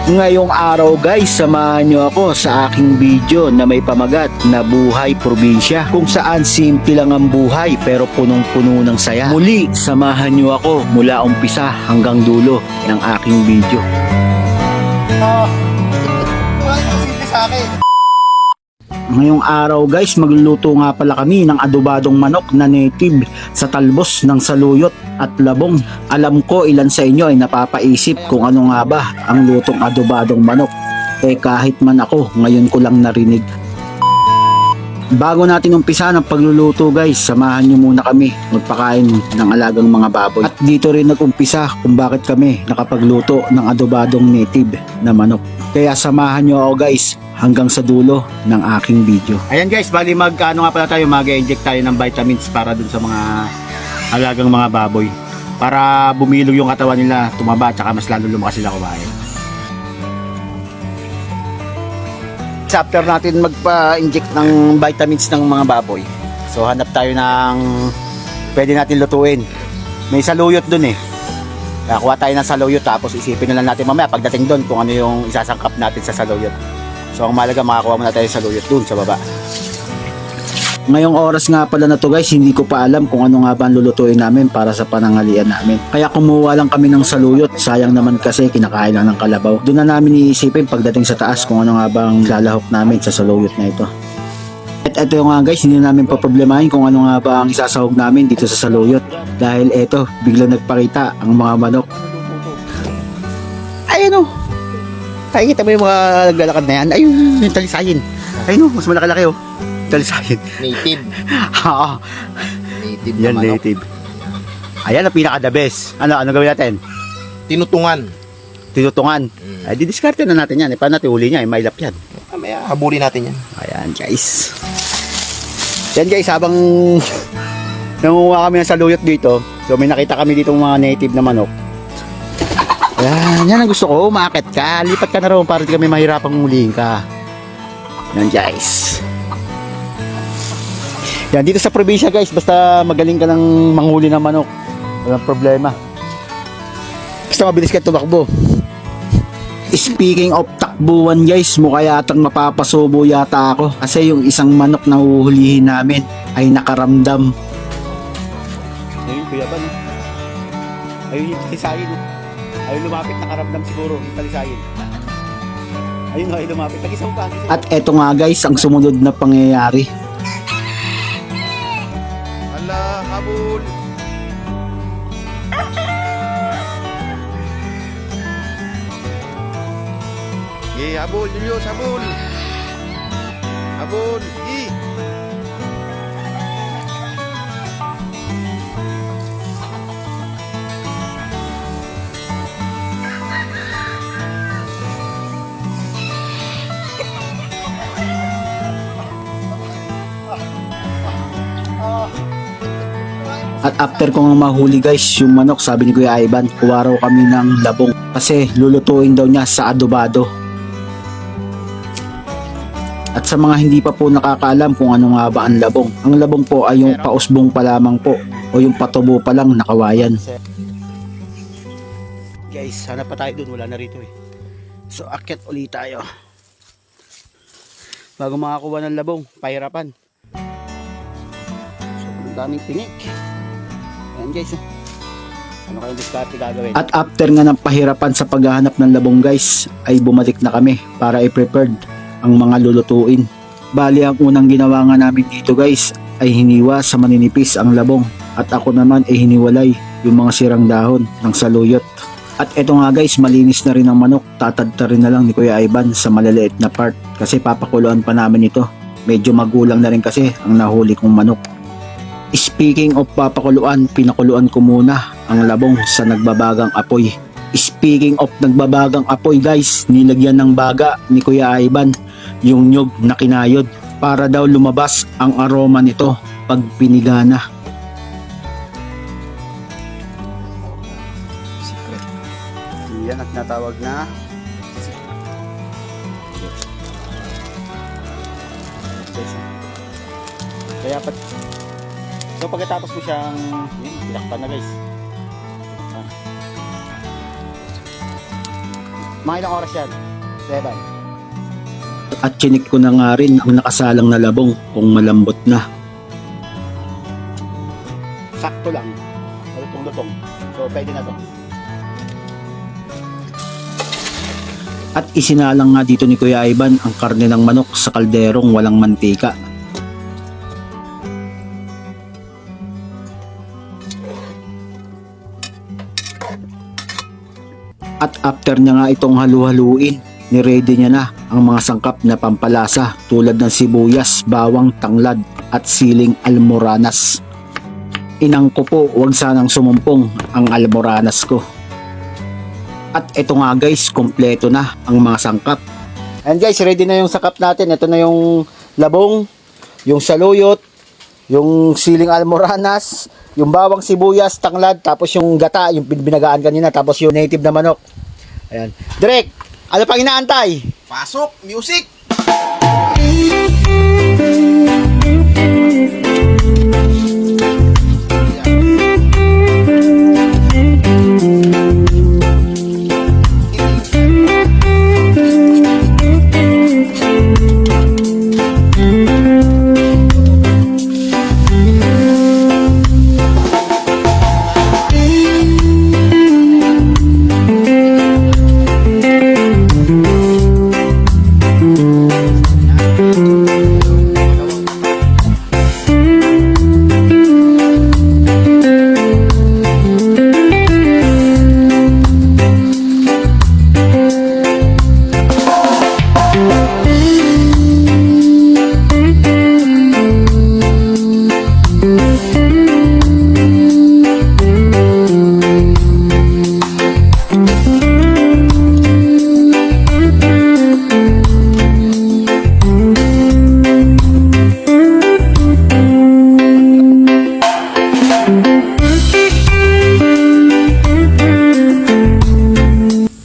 Ngayong araw guys, samahan nyo ako sa aking video na may pamagat na Buhay Probinsya, kung saan simple lang ang buhay pero punong-puno ng saya. Muli, samahan nyo ako mula umpisa hanggang dulo ng aking video. Sa akin. Ngayong araw guys, magluluto nga pala kami ng adobadong manok na native sa talbos ng saluyot at labong. Alam ko ilan sa inyo ay napapaisip kung ano nga ba ang lutong adobadong manok. Kahit man ako, ngayon ko lang narinig. Bago natin umpisa ng pagluluto guys, samahan nyo muna kami magpakain ng alagang mga baboy. At dito rin nagumpisa kung bakit kami nakapagluto ng adobadong native na manok. Kaya samahan nyo ako guys hanggang sa dulo ng aking video. Ayan guys, bali mag-ano nga pala tayo, mag-inject tayo ng vitamins para dun sa mga alagang mga baboy. Para bumilog yung katawan nila, tumaba, tsaka mas lalo lumakas sila kumain. After natin magpa-inject ng vitamins ng mga baboy, so hanap tayo ng pwede natin lutuin. May saluyot dun eh. Kaya kuha tayo ng saluyot, tapos isipin na lang natin mamaya pagdating dun kung ano yung isasangkap natin sa saluyot. So ang mahalaga, makakuha muna tayo sa saluyot dun sa baba. Ngayong oras nga pala na to guys, hindi ko pa alam kung ano nga ba ang lulutuin namin para sa panangalian namin. Kaya kumuha lang kami ng saluyot, sayang naman kasi kinakain lang ng kalabaw. Doon na namin iisipin pagdating sa taas kung ano nga ba ang lalahok namin sa saluyot na ito. At ito nga guys, hindi namin paproblemahin kung ano nga ba ang isasahog namin dito sa saluyot. Dahil ito, biglang nagpakita ang mga manok. Ayun o! Nakikita mo yung mga naglalakad na yan? Ayun, yung talisayin. Ayun o, mas malaki-laki o. Talisayin. Native. Oo. Native Yan, na manok. native. Ayan ang pinaka-the best. Ano gawin natin? Tinutungan. Tinutungan. Ay, didiskarte na natin yan. Paano natin huli niya? Mailap yan. Mamaya, habulin natin yan. Ayan, guys. Yan, guys, habang nangunguha kami ng saluyot dito, so may nakita kami dito mga native na manok. Ayan, yan ang gusto ko. Umakit ka. Lipat ka na rin para di kami mahirapang mulihin ka. Yan, guys. Yan, dito sa probinsya guys, basta magaling ka ng manghuli ng manok, walang problema. Basta mabilis ka tumakbo. Speaking of takbuhan guys, mukha yatang mapapasubo yata ako. Kasi yung isang manok na uhulihin namin ay nakaramdam. Ayun, kuya ba? Ayun yung talisayin. Ayun lumapit, nakaramdam siguro yung talisayin. Ayun, ayun lumapit. Tagisaw pa. At eto nga guys, ang sumunod na pangyayari. Hala, habul. Habul, Julius, habul. Habul, At after ko nga mahuli guys, yung manok, sabi ni Kuya Ivan, kuha raw kami ng labong. Kasi lulutuin daw niya sa adobado. At sa mga hindi pa po nakakaalam kung ano nga ba ang labong. Ang labong po ay yung pausbong pa lamang po o yung patubo pa lang na kawayan. Guys, hanap pa tayo dun, wala na rito eh. So akyat ulit tayo. Bago makakuha ng labong, pahirapan. So ang daming tinik. Ayan guys, ano kayong diskarte gagawin? At after nga ng pahirapan sa paghahanap ng labong guys, ay bumalik na kami para i-prepared ang mga lulutuin. Bali ang unang ginawa nga namin dito guys ay hiniwa sa maninipis ang labong. At ako naman ay hiniwalay yung mga sirang dahon ng saluyot. At eto nga guys, malinis na rin ang manok. Tatadta rin na lang ni Kuya Ivan sa maliliit na part kasi papakuluan pa namin ito. Medyo magulang na rin kasi ang nahuli kong manok. Speaking of papakuluan, pinakuluan ko muna ang labong sa nagbabagang apoy. Speaking of nagbabagang apoy guys, nilagyan ng baga ni Kuya Ivan yung nyug na kinayod para daw lumabas ang aroma nito pag pinigana. Yan at natawag na kaya so pagkatapos mo siyang tinakpan na guys. Mga ilang oras yan? 7. At chinik ko na nga rin ang nakasalang na labong kung malambot na. Sakto lang. Lutong-lutong. So, pwede na to. At isinalang nga dito ni Kuya Ivan ang karne ng manok sa kalderong walang mantika. At after niya nga itong halu-haluin, ni-ready niya na ang mga sangkap na pampalasa tulad ng sibuyas, bawang, tanglad at siling almoranas. Inang ko po, huwag sanang sumumpong ang almoranas ko. At ito nga guys, kompleto na ang mga sangkap. And guys, ready na yung sangkap natin. Ito na yung labong, yung saluyot, yung siling almoranas, yung bawang, sibuyas, tanglad, tapos yung gata, yung binagaan kanina, tapos yung native na manok. Ayan. Direk, ano pang inaantay? Pasok! Music!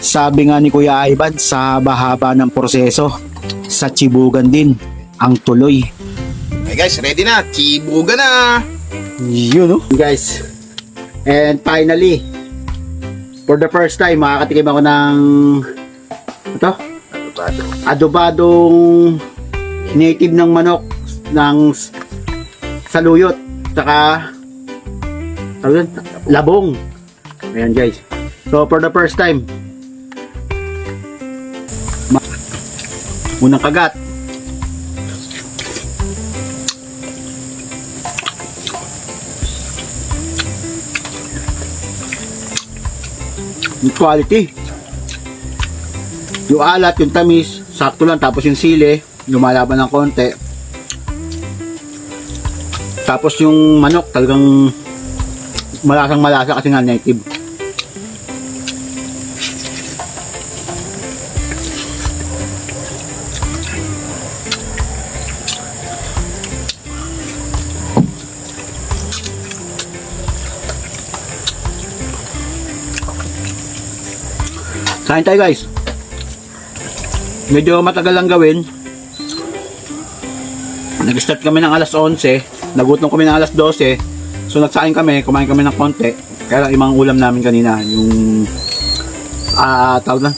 Sabi nga ni Kuya Ivan, sa haba-haba ng proseso, sa Chibugan din ang tuloy. Okay guys, ready na. Chibuga na. Yun no? Guys, and finally, for the first time, makakatikim ako ng ito? Adobadong native ng manok ng saluyot saka labong. Ayan guys. So for the first time, unang kagat. Yung quality. Yung alat, yung tamis, sakto lang. Tapos yung sili, lumalaban ng konti. Tapos yung manok, talagang malasang malasa kasi nga native. Kain tayo guys. Medyo matagal lang gawin. Nag-start kami ng alas 11. Nagutom kami ng alas 12. So nagsain kami, kumain kami ng konti. Kaya lang imang ulam namin kanina. Yung tawag na,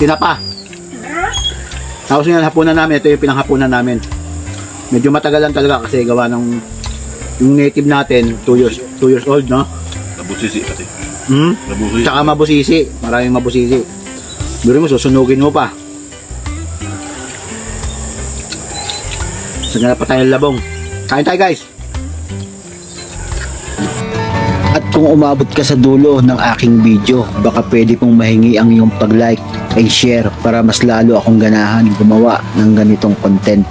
tinapa. Tapos yung hapunan namin, ito yung pinanghapunan namin. Medyo matagal lang talaga kasi gawa ng yung native natin, 2 years old, no? Nabusisi pati. Nabusisi. Tsaka mabusisi. Maraming mabusisi. Duri mo, susunugin mo pa. Sagana pa tayo labong. Kain tayo guys. At kung umabot ka sa dulo ng aking video, baka pwede kong mahingi ang iyong pag-like and share para mas lalo akong ganahan gumawa ng ganitong content.